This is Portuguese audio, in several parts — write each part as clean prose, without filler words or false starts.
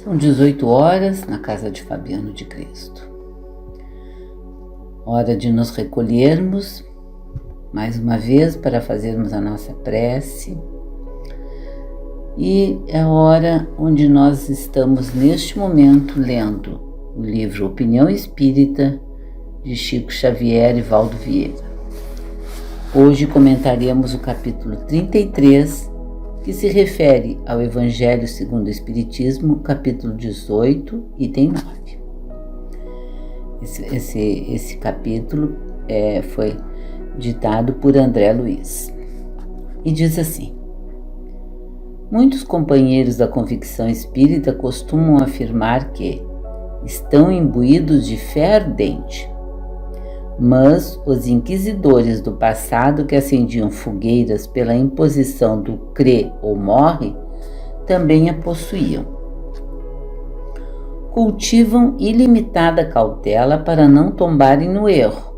São 18 horas na casa de Fabiano de Cristo. Hora de nos recolhermos mais uma vez para fazermos a nossa prece. E é a hora onde nós estamos neste momento lendo o livro Opinião Espírita de Chico Xavier e Valdo Vieira. Hoje comentaremos o capítulo 33, que se refere ao Evangelho segundo o Espiritismo, capítulo 18, item 9. Esse capítulo foi ditado por André Luiz e diz assim: muitos companheiros da convicção espírita costumam afirmar que estão imbuídos de fé ardente, mas os inquisidores do passado que acendiam fogueiras pela imposição do crê ou morre também a possuíam. Cultivam ilimitada cautela para não tombarem no erro,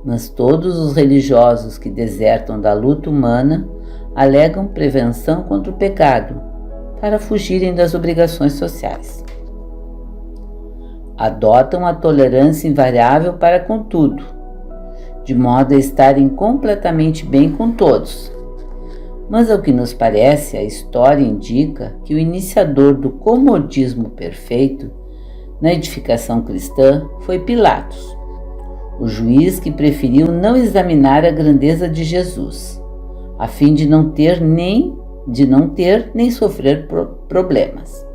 mas todos os religiosos que desertam da luta humana alegam prevenção contra o pecado para fugirem das obrigações sociais. Adotam a tolerância invariável para com tudo, de modo a estarem completamente bem com todos. Mas ao que nos parece, a história indica que o iniciador do comodismo perfeito na edificação cristã foi Pilatos, o juiz que preferiu não examinar a grandeza de Jesus, a fim de não ter nem sofrer problemas.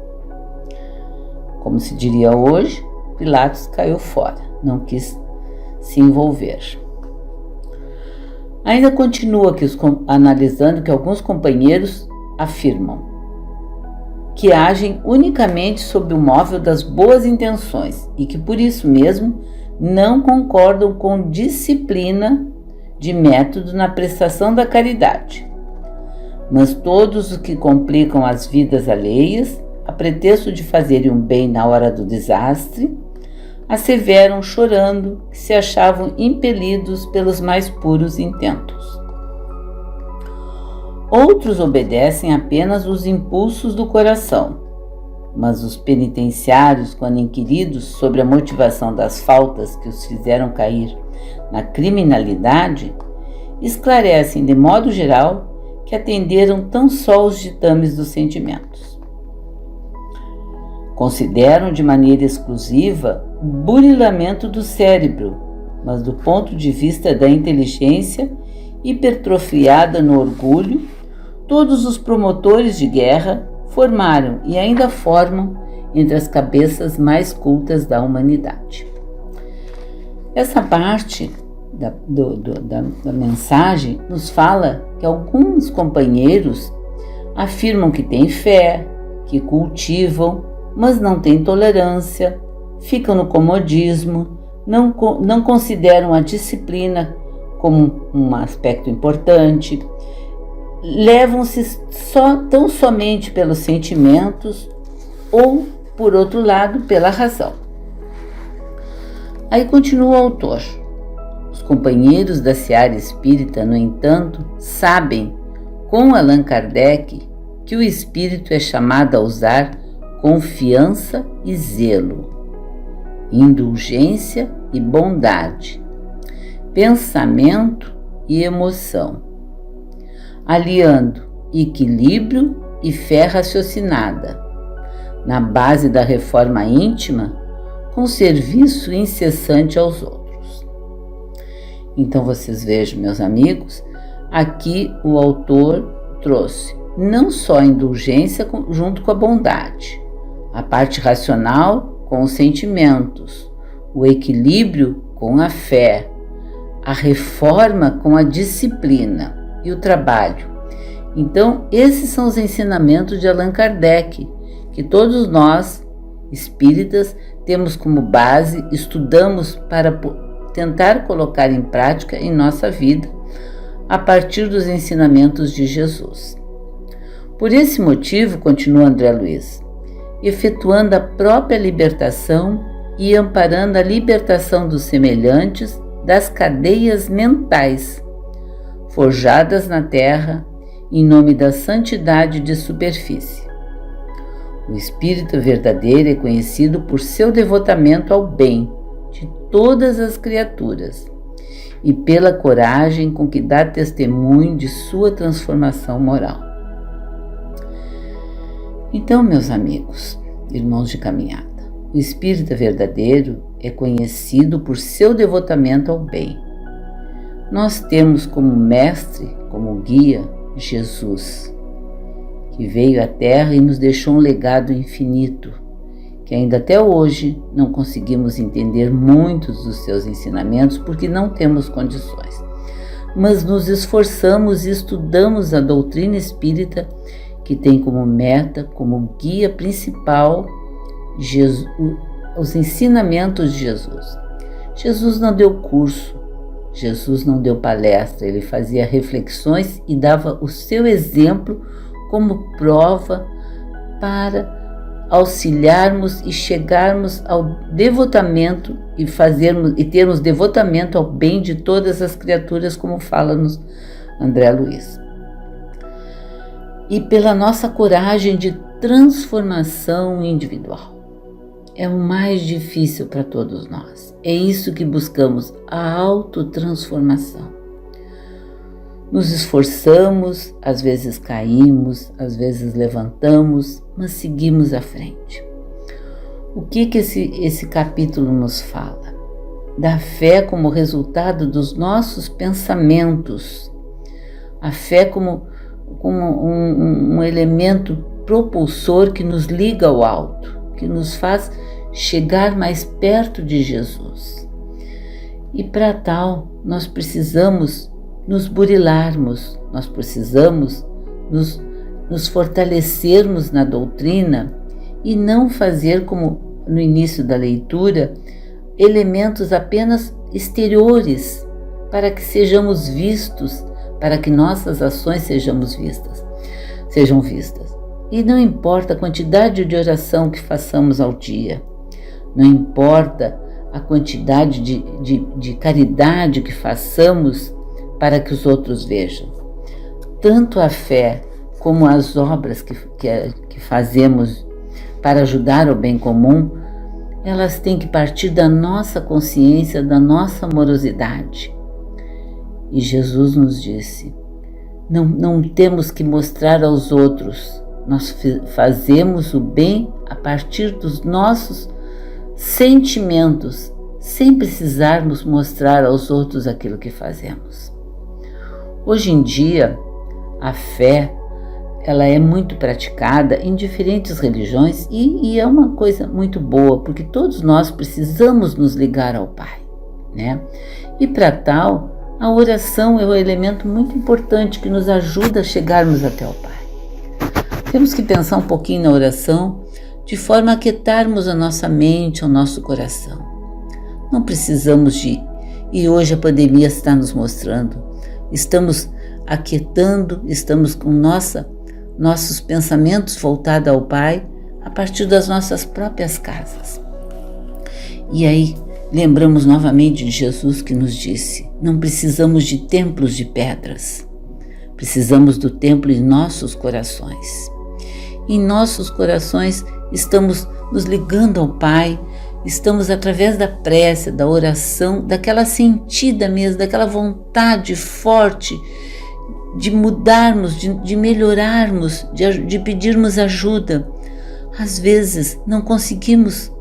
Como se diria hoje, Pilatos caiu fora, não quis se envolver. Ainda continua analisando que alguns companheiros afirmam que agem unicamente sob o móvel das boas intenções e que por isso mesmo não concordam com disciplina de método na prestação da caridade. Mas todos os que complicam as vidas alheias, a pretexto de fazerem um bem na hora do desastre, asseveram chorando que se achavam impelidos pelos mais puros intentos. Outros obedecem apenas os impulsos do coração, mas os penitenciários, quando inquiridos sobre a motivação das faltas que os fizeram cair na criminalidade, esclarecem de modo geral que atenderam tão só os ditames dos sentimentos. Consideram de maneira exclusiva o burilamento do cérebro, mas do ponto de vista da inteligência hipertrofiada no orgulho, todos os promotores de guerra formaram e ainda formam entre as cabeças mais cultas da humanidade. Essa parte da mensagem nos fala que alguns companheiros afirmam que têm fé, que cultivam, mas não têm tolerância, ficam no comodismo, não consideram a disciplina como um aspecto importante, levam-se tão somente pelos sentimentos ou, por outro lado, pela razão. Aí continua o autor. Os companheiros da seara espírita, no entanto, sabem, com Allan Kardec, que o espírito é chamado a usar confiança e zelo, indulgência e bondade, pensamento e emoção, aliando equilíbrio e fé raciocinada, na base da reforma íntima, com serviço incessante aos outros. Então vocês vejam, meus amigos, aqui o autor trouxe não só a indulgência junto com a bondade, a parte racional com os sentimentos, o equilíbrio com a fé, a reforma com a disciplina e o trabalho. Então, esses são os ensinamentos de Allan Kardec, que todos nós, espíritas, temos como base, estudamos para tentar colocar em prática em nossa vida, a partir dos ensinamentos de Jesus. Por esse motivo, continua André Luiz, efetuando a própria libertação e amparando a libertação dos semelhantes das cadeias mentais, forjadas na terra em nome da santidade de superfície. O espírito verdadeiro é conhecido por seu devotamento ao bem de todas as criaturas e pela coragem com que dá testemunho de sua transformação moral. Então, meus amigos, irmãos de caminhada, o espírito verdadeiro é conhecido por seu devotamento ao bem. Nós temos como mestre, como guia, Jesus, que veio à Terra e nos deixou um legado infinito, que ainda até hoje não conseguimos entender muitos dos seus ensinamentos porque não temos condições. Mas nos esforçamos e estudamos a doutrina espírita, que tem como meta, como guia principal, os ensinamentos de Jesus. Jesus não deu curso, Jesus não deu palestra, ele fazia reflexões e dava o seu exemplo como prova para auxiliarmos e chegarmos ao devotamento e termos devotamento ao bem de todas as criaturas, como fala-nos André Luiz. E pela nossa coragem de transformação individual. É o mais difícil para todos nós. É isso que buscamos, a autotransformação. Nos esforçamos, às vezes caímos, às vezes levantamos, mas seguimos à frente. O que esse capítulo nos fala? Da fé como resultado dos nossos pensamentos. A fé como um elemento propulsor que nos liga ao alto, que nos faz chegar mais perto de Jesus. E para tal, nós precisamos nos burilarmos, nós precisamos nos fortalecermos na doutrina e não fazer, como no início da leitura, elementos apenas exteriores para que sejamos vistos, para que nossas ações sejam vistas. E não importa a quantidade de oração que façamos ao dia, não importa a quantidade de caridade que façamos para que os outros vejam. Tanto a fé como as obras que fazemos para ajudar ao bem comum, elas têm que partir da nossa consciência, da nossa amorosidade. E Jesus nos disse, não temos que mostrar aos outros, nós fazemos o bem a partir dos nossos sentimentos, sem precisarmos mostrar aos outros aquilo que fazemos. Hoje em dia, a fé, ela é muito praticada em diferentes religiões e é uma coisa muito boa, porque todos nós precisamos nos ligar ao Pai, né? E para tal, a oração é um elemento muito importante que nos ajuda a chegarmos até o Pai. Temos que pensar um pouquinho na oração de forma a aquietarmos a nossa mente, o nosso coração. Não precisamos e hoje a pandemia está nos mostrando, estamos aquietando, estamos com nossos pensamentos voltados ao Pai a partir das nossas próprias casas. E aí lembramos novamente de Jesus que nos disse, não precisamos de templos de pedras, precisamos do templo em nossos corações. Em nossos corações estamos nos ligando ao Pai, estamos através da prece, da oração, daquela sentida mesmo, daquela vontade forte de mudarmos, de melhorarmos, de pedirmos ajuda. Às vezes não conseguimos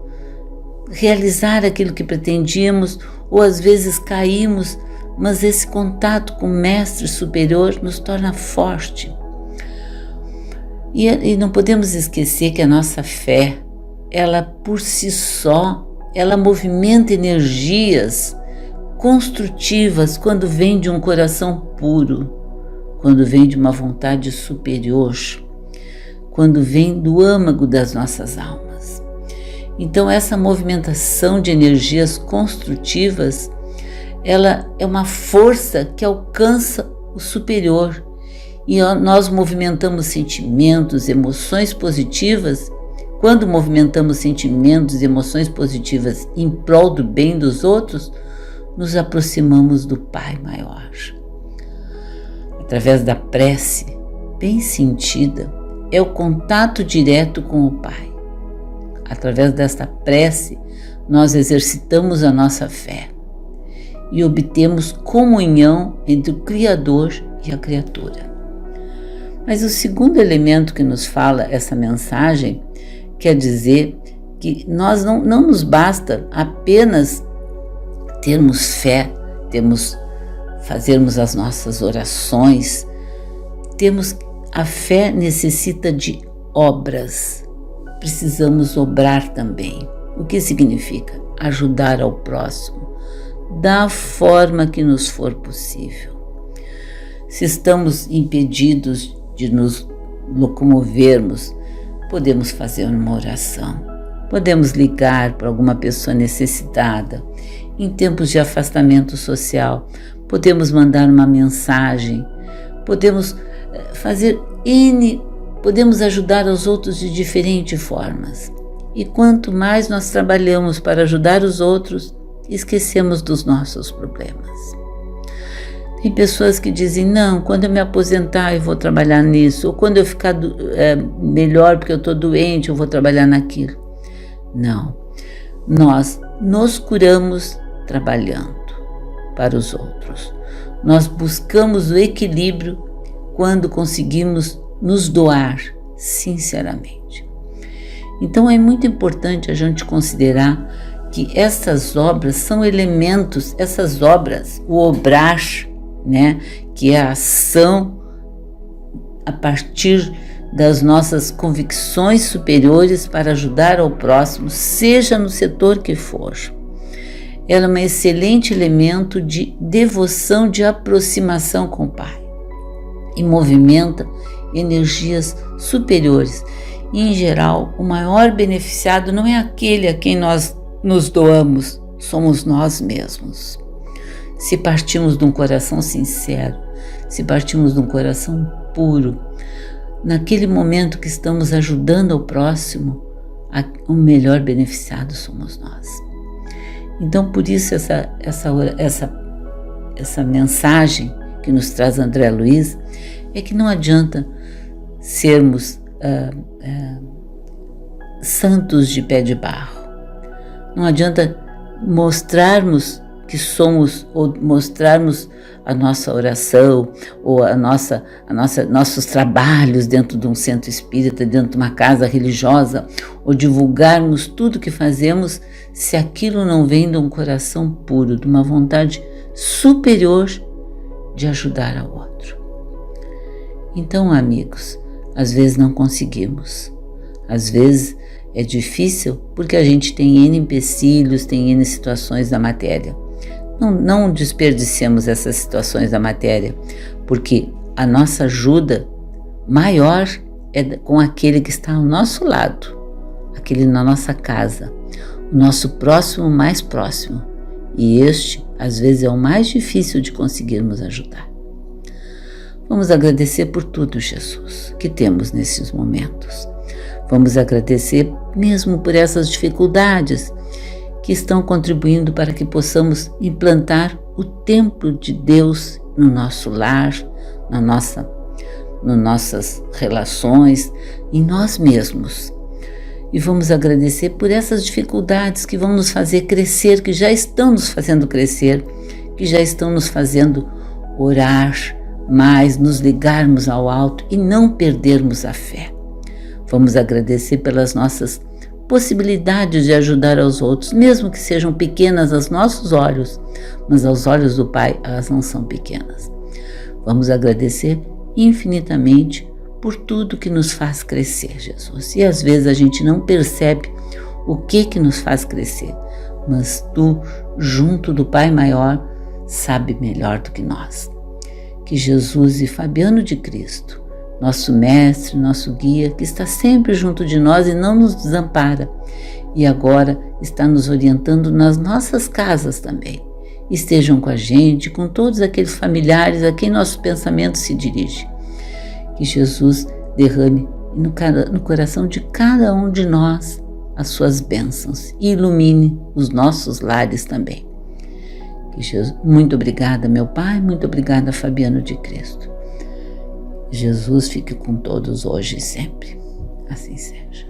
realizar aquilo que pretendíamos, ou às vezes caímos, mas esse contato com o Mestre Superior nos torna forte. E não podemos esquecer que a nossa fé, ela por si só, ela movimenta energias construtivas quando vem de um coração puro, quando vem de uma vontade superior, quando vem do âmago das nossas almas. Então essa movimentação de energias construtivas, ela é uma força que alcança o superior e nós movimentamos sentimentos, emoções positivas. Quando movimentamos sentimentos e emoções positivas em prol do bem dos outros, nos aproximamos do Pai Maior. Através da prece bem sentida, é o contato direto com o Pai. Através desta prece, nós exercitamos a nossa fé e obtemos comunhão entre o Criador e a criatura. Mas o segundo elemento que nos fala essa mensagem quer dizer que nós não nos basta apenas termos fé, fazermos as nossas orações. A fé necessita de obras. Precisamos obrar também. O que significa? Ajudar ao próximo, da forma que nos for possível. Se estamos impedidos de nos locomovermos, podemos fazer uma oração. Podemos ligar para alguma pessoa necessitada. Em tempos de afastamento social, podemos mandar uma mensagem. Podemos podemos ajudar os outros de diferentes formas. E quanto mais nós trabalhamos para ajudar os outros, esquecemos dos nossos problemas. Tem pessoas que dizem, não, quando eu me aposentar eu vou trabalhar nisso, ou quando eu ficar melhor porque eu estou doente eu vou trabalhar naquilo. Não, nós nos curamos trabalhando para os outros. Nós buscamos o equilíbrio quando conseguimos nos doar sinceramente. Então é muito importante a gente considerar que essas obras são elementos, essas obras, o obrar, que é a ação a partir das nossas convicções superiores para ajudar ao próximo, seja no setor que for. Ela é um excelente elemento de devoção, de aproximação com o Pai e movimenta energias superiores. E, em geral, o maior beneficiado não é aquele a quem nós nos doamos, somos nós mesmos. Se partimos de um coração sincero, se partimos de um coração puro, naquele momento que estamos ajudando ao próximo, o melhor beneficiado somos nós. Então, por isso, essa mensagem que nos traz André Luiz é que não adianta sermos santos de pé de barro. Não adianta mostrarmos que somos, ou mostrarmos a nossa oração, ou nossos trabalhos dentro de um centro espírita, dentro de uma casa religiosa, ou divulgarmos tudo que fazemos, se aquilo não vem de um coração puro, de uma vontade superior de ajudar ao outro. Então, amigos, às vezes não conseguimos, às vezes é difícil porque a gente tem N empecilhos, tem N situações da matéria. Não desperdicemos essas situações da matéria, porque a nossa ajuda maior é com aquele que está ao nosso lado, aquele na nossa casa, o nosso próximo mais próximo. E este, às vezes, é o mais difícil de conseguirmos ajudar. Vamos agradecer por tudo, Jesus, que temos nesses momentos. Vamos agradecer mesmo por essas dificuldades que estão contribuindo para que possamos implantar o templo de Deus no nosso lar, nas nossas relações, em nós mesmos. E vamos agradecer por essas dificuldades que vão nos fazer crescer, que já estão nos fazendo crescer, que já estão nos fazendo orar mais, nos ligarmos ao alto e não perdermos a fé. Vamos agradecer pelas nossas possibilidades de ajudar aos outros, mesmo que sejam pequenas aos nossos olhos, mas aos olhos do Pai elas não são pequenas. Vamos agradecer infinitamente por tudo que nos faz crescer, Jesus. E às vezes a gente não percebe o que nos faz crescer, mas Tu, junto do Pai Maior, sabe melhor do que nós. Que Jesus e Fabiano de Cristo, nosso mestre, nosso guia, que está sempre junto de nós e não nos desampara, e agora está nos orientando nas nossas casas também. Estejam com a gente, com todos aqueles familiares a quem nosso pensamento se dirige. Que Jesus derrame no coração de cada um de nós as suas bênçãos e ilumine os nossos lares também. Que Jesus, muito obrigada, meu Pai, muito obrigada, Fabiano de Cristo. Jesus fique com todos hoje e sempre. Assim seja.